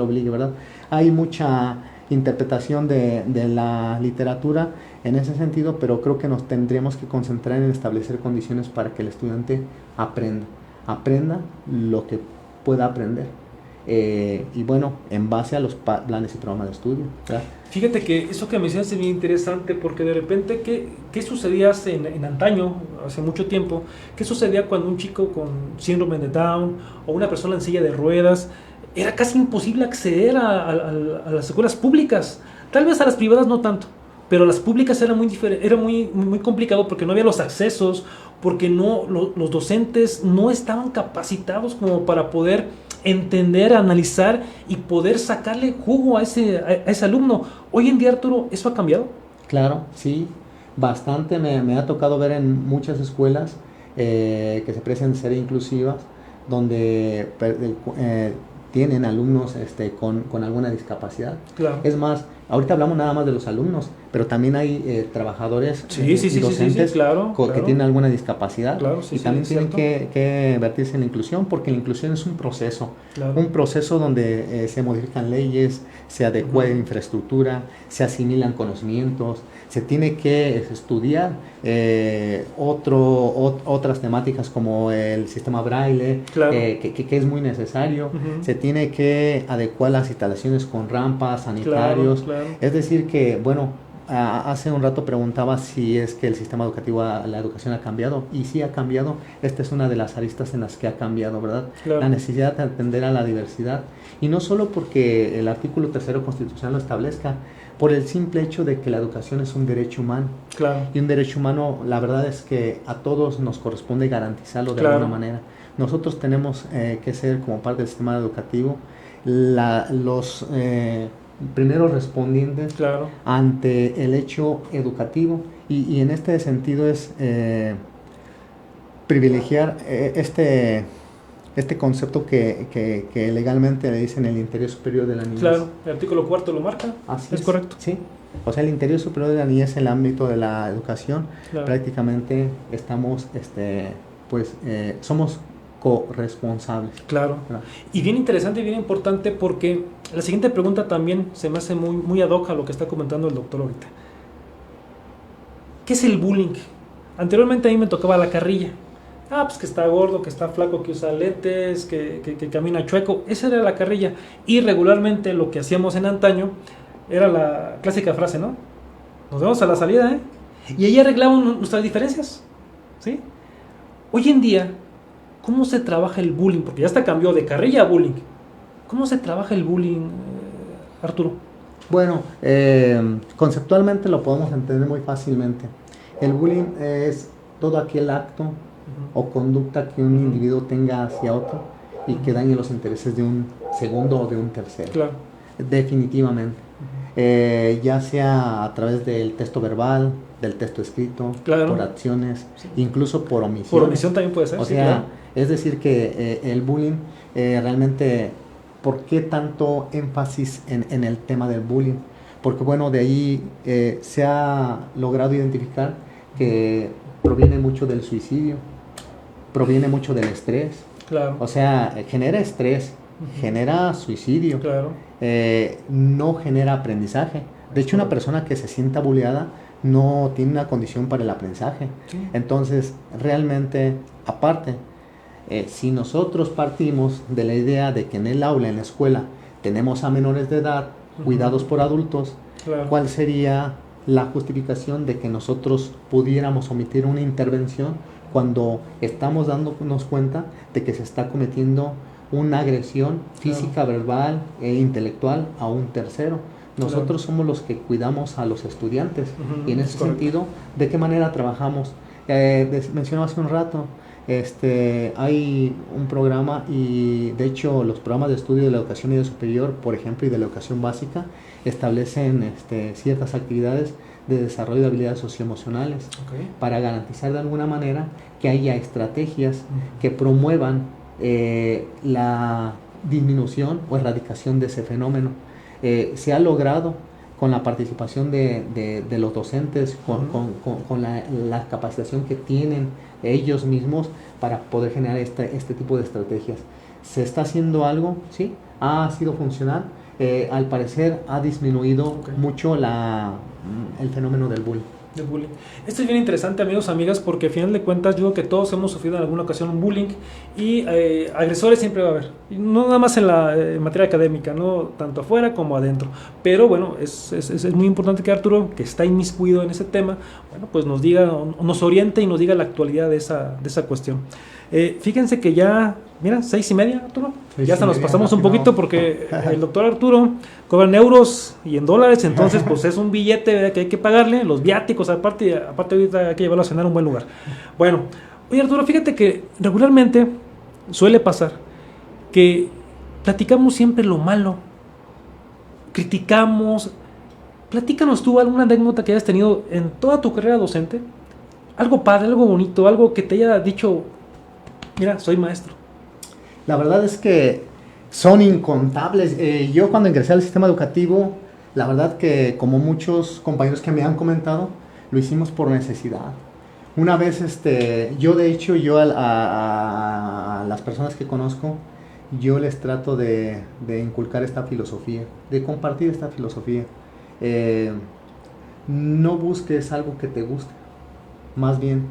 obligue, ¿verdad? Hay mucha interpretación de la literatura en ese sentido, pero creo que nos tendríamos que concentrar en establecer condiciones para que el estudiante aprenda lo que pueda aprender, y bueno, en base a los planes y programas de estudio, ¿verdad? Fíjate que eso que mencionas es bien interesante, porque de repente, ¿qué sucedía en antaño, hace mucho tiempo? ¿Qué sucedía cuando un chico con síndrome de Down o una persona en silla de ruedas era casi imposible acceder a las escuelas públicas? Tal vez a las privadas no tanto, pero las públicas era muy complicado porque no había los accesos, porque los docentes no estaban capacitados como para poder entender, analizar y poder sacarle jugo a ese alumno. Hoy en día, Arturo, ¿eso ha cambiado? Claro, sí, bastante. Me ha tocado ver en muchas escuelas que se precian ser inclusivas, donde tienen alumnos con alguna discapacidad. Claro. Es más, ahorita hablamos nada más de los alumnos, pero también hay trabajadores y docentes claro. que tienen alguna discapacidad, claro, y también tienen que vertirse en la inclusión, porque la inclusión es un proceso, claro. Un proceso donde se modifican leyes, se adecua infraestructura, se asimilan conocimientos, se tiene que estudiar otras temáticas como el sistema braille, claro. que es muy necesario, se tiene que adecuar las instalaciones con rampas, sanitarios, claro. Es decir que, bueno, hace un rato preguntaba si es que el sistema educativo, la educación ha cambiado, y sí ha cambiado. Esta es una de las aristas en las que ha cambiado, ¿verdad? Claro. La necesidad de atender a la diversidad, y no solo porque el artículo 3º constitucional lo establezca, por el simple hecho de que la educación es un derecho humano. Claro. Y un derecho humano, la verdad es que a todos nos corresponde garantizarlo de alguna manera. Nosotros tenemos que ser, como parte del sistema educativo, los primeros respondientes ante el hecho educativo, y en este sentido es privilegiar este concepto que legalmente le dicen el interés superior de la niñez. Claro, el artículo 4º lo marca. Así es correcto. Sí, o sea, el interés superior de la niñez en el ámbito de la educación, claro. Prácticamente estamos, somos corresponsables. Claro. Y bien interesante y bien importante, porque la siguiente pregunta también se me hace muy ad hoc a lo que está comentando el doctor ahorita. ¿qué es el bullying? Anteriormente a mí me tocaba la carrilla. Pues que está gordo, que está flaco, que usa lentes, que camina chueco. Esa era la carrilla. Y regularmente lo que hacíamos en antaño era la clásica frase, ¿no? Nos vemos a la salida, ¿eh? Y ahí arreglaban nuestras diferencias, ¿sí? Hoy en día, ¿cómo se trabaja el bullying? Porque ya hasta cambió de carrilla a bullying. ¿Cómo se trabaja el bullying, Arturo? Bueno, conceptualmente lo podemos entender muy fácilmente. El bullying es todo aquel acto o conducta que un individuo tenga hacia otro y que dañe los intereses de un segundo o de un tercero. Claro. Definitivamente. Ya sea a través del texto verbal, del texto escrito, claro, por acciones, sí, incluso por omisión. Por omisión también puede ser. O sea, claro, es decir que el bullying realmente, ¿por qué tanto énfasis en el tema del bullying? Porque bueno, de ahí se ha logrado identificar que proviene mucho del suicidio, proviene mucho del estrés. Claro. O sea, genera estrés, genera suicidio, claro, no genera aprendizaje. De hecho, una persona que se sienta bulleada no tiene una condición para el aprendizaje. Sí. Entonces, realmente, aparte, si nosotros partimos de la idea de que en el aula, en la escuela, tenemos a menores de edad, cuidados por adultos, claro, ¿cuál sería la justificación de que nosotros pudiéramos omitir una intervención cuando estamos dándonos cuenta de que se está cometiendo una agresión física, claro, verbal e intelectual a un tercero? Nosotros, claro, somos los que cuidamos a los estudiantes. Y en ese sentido, ¿de qué manera trabajamos? Mencionaba hace un rato, hay un programa, y de hecho los programas de estudio de la educación media superior, por ejemplo, y de la educación básica, establecen ciertas actividades de desarrollo de habilidades socioemocionales, okay, para garantizar de alguna manera que haya estrategias que promuevan la disminución o erradicación de ese fenómeno. Se ha logrado con la participación de los docentes, con la capacitación que tienen ellos mismos para poder generar este tipo de estrategias. ¿Se está haciendo algo? Sí, ha sido funcional. Al parecer ha disminuido, okay, mucho el fenómeno del bullying. Esto es bien interesante, amigos, amigas, porque al final de cuentas yo creo que todos hemos sufrido en alguna ocasión un bullying, y agresores siempre va a haber, no nada más en la materia académica, no tanto afuera como adentro. Pero bueno, es muy importante que Arturo, que está inmiscuido en ese tema, bueno, pues nos diga, nos oriente y nos diga la actualidad de esa cuestión. Fíjense que ya, mira, 6:30, Arturo, ya hasta nos pasamos un poquito porque el doctor Arturo cobra en euros y en dólares, entonces pues es un billete, ¿verdad?, que hay que pagarle, los viáticos, aparte ahorita hay que llevarlo a cenar a un buen lugar. Bueno, oye Arturo, fíjate que regularmente suele pasar que platicamos siempre lo malo, criticamos. Platícanos tú alguna anécdota que hayas tenido en toda tu carrera docente, algo padre, algo bonito, algo que te haya dicho: mira, soy maestro. La verdad es que son incontables. Yo cuando ingresé al sistema educativo, la verdad que, como muchos compañeros que me han comentado, lo hicimos por necesidad. Una vez, yo a las personas que conozco, yo les trato de inculcar esta filosofía, de compartir esta filosofía. No busques algo que te guste, más bien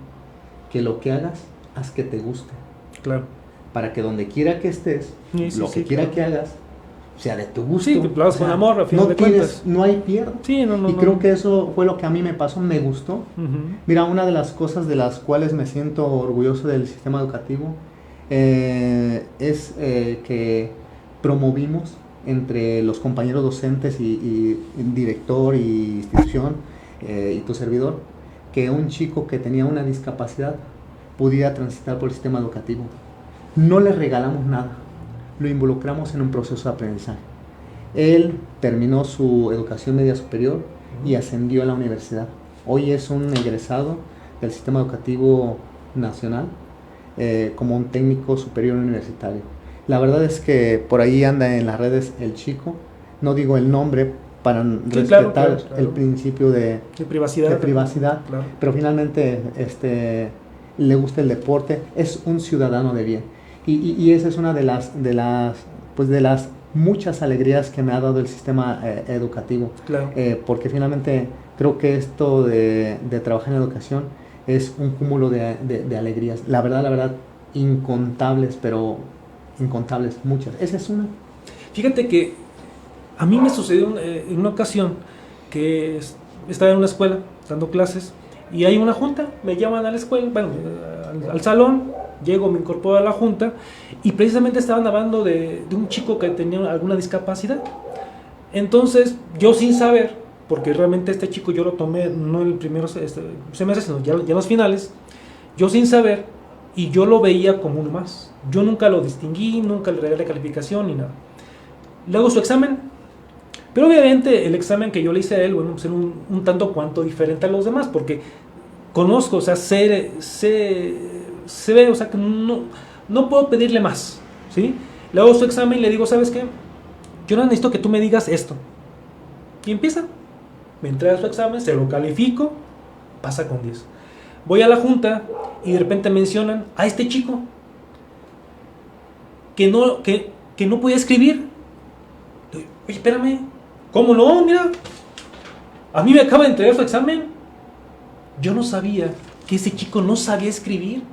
que lo que hagas, haz que te guste. Claro. Para que donde quiera que estés, lo que quiera, claro, que hagas, sea de tu gusto. Sí, que lo hagas con amor, al final de cuentas. No hay pierde. Sí, no. Creo que eso fue lo que a mí me pasó, me gustó. Mira, una de las cosas de las cuales me siento orgulloso del sistema educativo es que promovimos entre los compañeros docentes y director y institución y tu servidor, que un chico que tenía una discapacidad pudiera transitar por el sistema educativo. No le regalamos nada, lo involucramos en un proceso de aprendizaje. Él terminó su educación media superior y ascendió a la universidad. Hoy es un egresado del sistema educativo nacional como un técnico superior universitario. La verdad es que por ahí anda en las redes el chico, no digo el nombre para respetar, claro, el principio de privacidad, claro, pero finalmente le gusta el deporte, es un ciudadano de bien. Y esa es una de las muchas alegrías que me ha dado el sistema educativo, claro, porque finalmente Creo que esto de trabajar en educación es un cúmulo de alegrías. La verdad, incontables, pero incontables, muchas. Esa es una. Fíjate que a mí me sucedió en una ocasión que estaba en una escuela dando clases y hay una junta, me llaman a la escuela, bueno, al salón, llego, me incorporo a la junta y precisamente estaban hablando de un chico que tenía alguna discapacidad. Entonces, yo sin saber, porque realmente este chico yo lo tomé no en el primer semestre, sino ya en los finales, yo sin saber, y yo lo veía como uno más. Yo nunca lo distinguí, nunca le regalé calificación ni nada. Le hago su examen, pero obviamente el examen que yo le hice a él, bueno, pues era un tanto cuanto diferente a los demás, porque conozco, o sea, se ve, o sea, que no puedo pedirle más, ¿sí? Le hago su examen y le digo, ¿sabes qué? Yo no necesito que tú me digas esto. Y empieza. Me entrega su examen, se lo califico, pasa con 10. Voy a la junta y de repente mencionan a este chico que no podía escribir. Oye, espérame, ¿cómo no? Mira, a mí me acaba de entregar su examen. Yo no sabía que ese chico no sabía escribir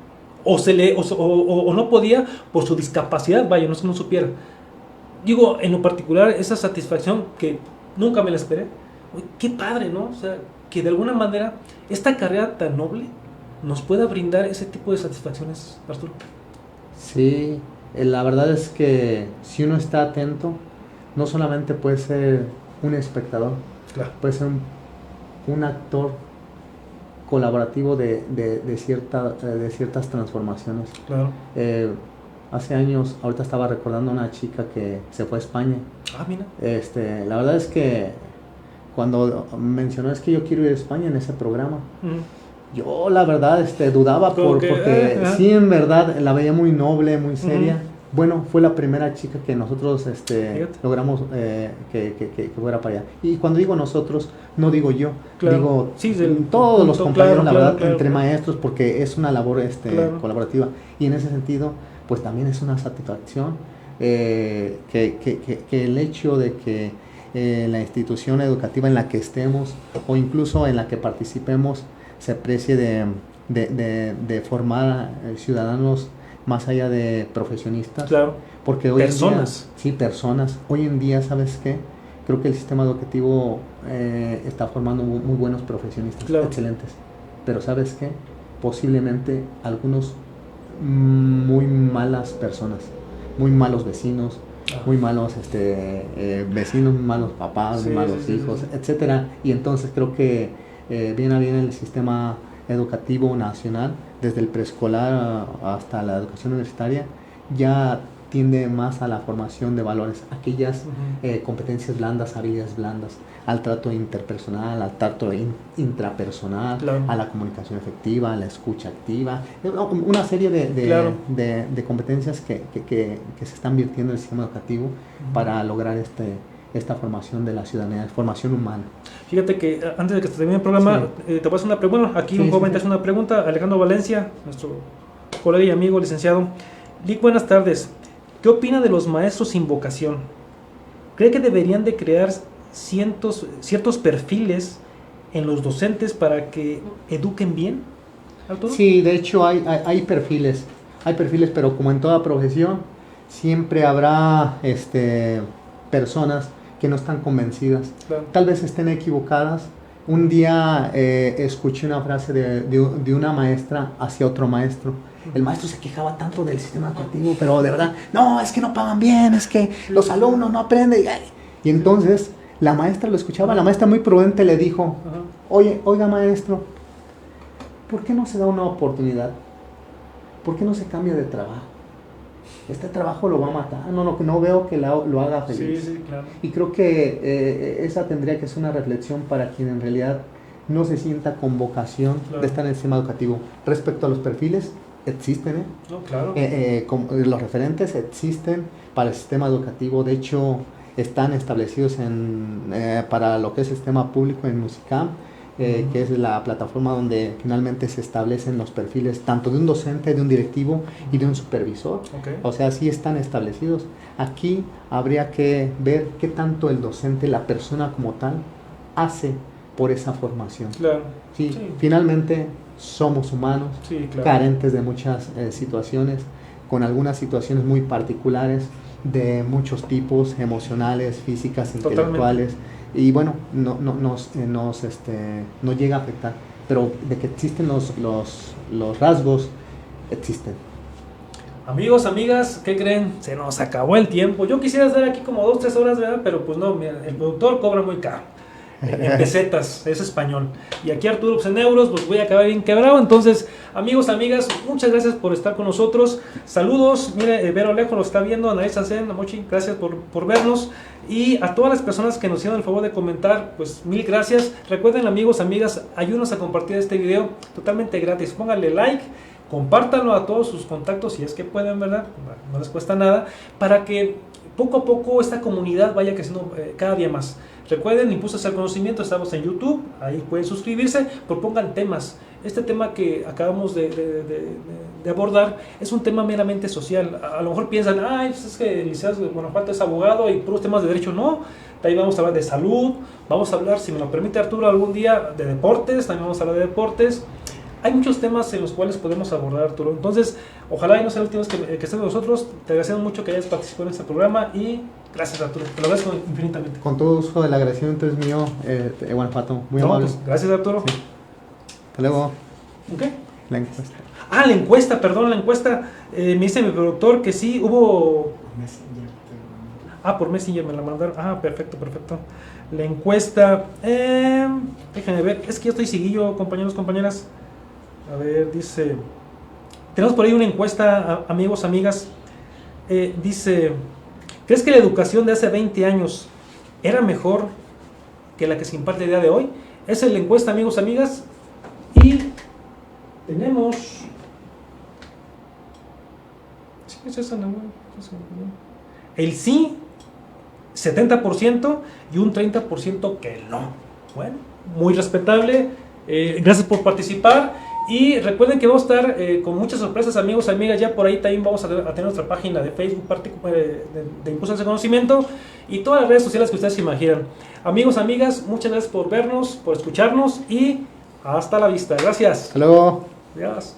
o no podía por su discapacidad, vaya, no es que no supiera. Digo, en lo particular, esa satisfacción que nunca me la esperé. Uy, qué padre, ¿no? O sea, que de alguna manera esta carrera tan noble nos pueda brindar ese tipo de satisfacciones, Arturo. Sí, la verdad es que si uno está atento, no solamente puede ser un espectador, claro, puede ser un actor colaborativo de ciertas transformaciones. Claro. Hace años, ahorita estaba recordando a una chica que se fue a España. Ah, mira. La verdad es que cuando mencionó es que yo quiero ir a España en ese programa, yo la verdad dudaba porque sí, en verdad la veía muy noble, muy seria. Bueno, fue la primera chica que nosotros logramos que fuera para allá. Y cuando digo nosotros, no digo yo, claro, digo sí, todos los compañeros, claro, la verdad, claro, entre maestros, porque es una labor claro, colaborativa. Y en ese sentido, pues también es una satisfacción que el hecho de que la institución educativa en la que estemos o incluso en la que participemos se aprecie de formar ciudadanos más allá de profesionistas. Claro. Porque hoy personas. En día, sí, personas. Hoy en día, ¿sabes qué? Creo que el sistema educativo está formando muy buenos profesionistas, claro, excelentes. Pero ¿sabes qué? Posiblemente algunos muy malas personas, muy malos vecinos, muy malos vecinos, muy malos papás, sí, muy malos hijos, sí, etcétera. Y entonces creo que viene a bien el sistema educativo nacional, desde el preescolar hasta la educación universitaria, ya tiende más a la formación de valores, aquellas competencias blandas, habilidades blandas, al trato interpersonal, al trato intrapersonal, claro, a la comunicación efectiva, a la escucha activa, una serie de competencias que se están virtiendo en el sistema educativo para lograr esta formación de la ciudadanía, formación humana. Fíjate que antes de que se termine el programa, sí, te voy a hacer una pregunta. Bueno, aquí sí, un joven te hace una pregunta. Alejandro Valencia, nuestro colega y amigo, licenciado. Lic, buenas tardes. ¿Qué opina de los maestros sin vocación? ¿Cree que deberían de crear ciertos perfiles en los docentes para que eduquen bien, Arturo? Sí, de hecho hay perfiles, pero como en toda profesión, siempre habrá personas que no están convencidas, claro, tal vez estén equivocadas. Un día escuché una frase de una maestra hacia otro maestro. El maestro se quejaba tanto del sistema educativo, pero de verdad, no, es que no pagan bien, es que los alumnos no aprenden. Y entonces la maestra lo escuchaba, la maestra muy prudente le dijo, oiga maestro, ¿por qué no se da una oportunidad? ¿Por qué no se cambia de trabajo? Este trabajo lo va a matar, no veo que lo haga feliz. Sí, claro. Y creo que esa tendría que ser una reflexión para quien en realidad no se sienta con vocación, claro, de estar en el sistema educativo. Respecto a los perfiles, existen, no, claro, los referentes existen para el sistema educativo. De hecho, están establecidos para lo que es el sistema público en Musicam, que es la plataforma donde finalmente se establecen los perfiles tanto de un docente, de un directivo y de un supervisor. Okay. O sea, sí están establecidos. Aquí habría que ver qué tanto el docente, la persona como tal, hace por esa formación. Claro. Sí, sí. Finalmente somos humanos, sí, claro, carentes de muchas situaciones, con algunas situaciones muy particulares, de muchos tipos, emocionales, físicas, intelectuales. Totalmente. Y bueno, nos llega a afectar. Pero de que existen los rasgos, existen. Amigos, amigas, ¿qué creen? Se nos acabó el tiempo. Yo quisiera estar aquí como 2-3 horas, ¿verdad? Pero pues no, mira, el productor cobra muy caro. En pesetas, es español. Y aquí Arturo, pues en euros, pues voy a acabar bien quebrado. Entonces, amigos, amigas, muchas gracias por estar con nosotros. Saludos, mire, Vero Alejo lo está viendo, Anaís Asen, Mochi, gracias por vernos. Y a todas las personas que nos hicieron el favor de comentar, pues mil gracias. Recuerden, amigos, amigas, ayúdenos a compartir este video totalmente gratis. Pónganle like, compártanlo a todos sus contactos si es que pueden, ¿verdad? No les cuesta nada, para que poco a poco esta comunidad vaya creciendo cada día más. Recuerden, Impulsos al Conocimiento, estamos en YouTube, ahí pueden suscribirse, propongan temas. Este tema que acabamos de abordar es un tema meramente social. A lo mejor piensan, ay, pues es que Licenciado de Guanajuato es abogado y puros temas de derecho. No, ahí vamos a hablar de salud, vamos a hablar, si me lo permite Arturo, algún día de deportes, también vamos a hablar de deportes. Hay muchos temas en los cuales podemos abordar, Arturo. Entonces, ojalá y no sea la última vez que estés con nosotros. Te agradecemos mucho que hayas participado en este programa y gracias, Arturo. Te lo agradezco infinitamente. Con todo uso, el agradecimiento es mío, Guanajuato. Muy amable. Pues, gracias, Arturo. Sí. Hasta luego. ¿Qué? La encuesta. Ah, la encuesta, perdón, la encuesta. Me dice mi productor que sí hubo... por Messenger me la mandaron. Perfecto. La encuesta... déjenme ver. Es que yo estoy seguillo, compañeros, compañeras. A ver, dice... Tenemos por ahí una encuesta, amigos, amigas. Dice... ¿Crees que la educación de hace 20 años era mejor que la que se imparte el día de hoy? Esa es la encuesta, amigos, amigas. Y tenemos... ¿Sí es esa, no? El sí, 70%, y un 30% que no. Bueno, muy respetable. Gracias por participar. Y recuerden que vamos a estar con muchas sorpresas, amigos, amigas. Ya por ahí también vamos a tener nuestra página de Facebook de Impulsos al Conocimiento y todas las redes sociales que ustedes se imaginan. Amigos, amigas, muchas gracias por vernos, por escucharnos y hasta la vista. Gracias. Hasta luego. Adiós.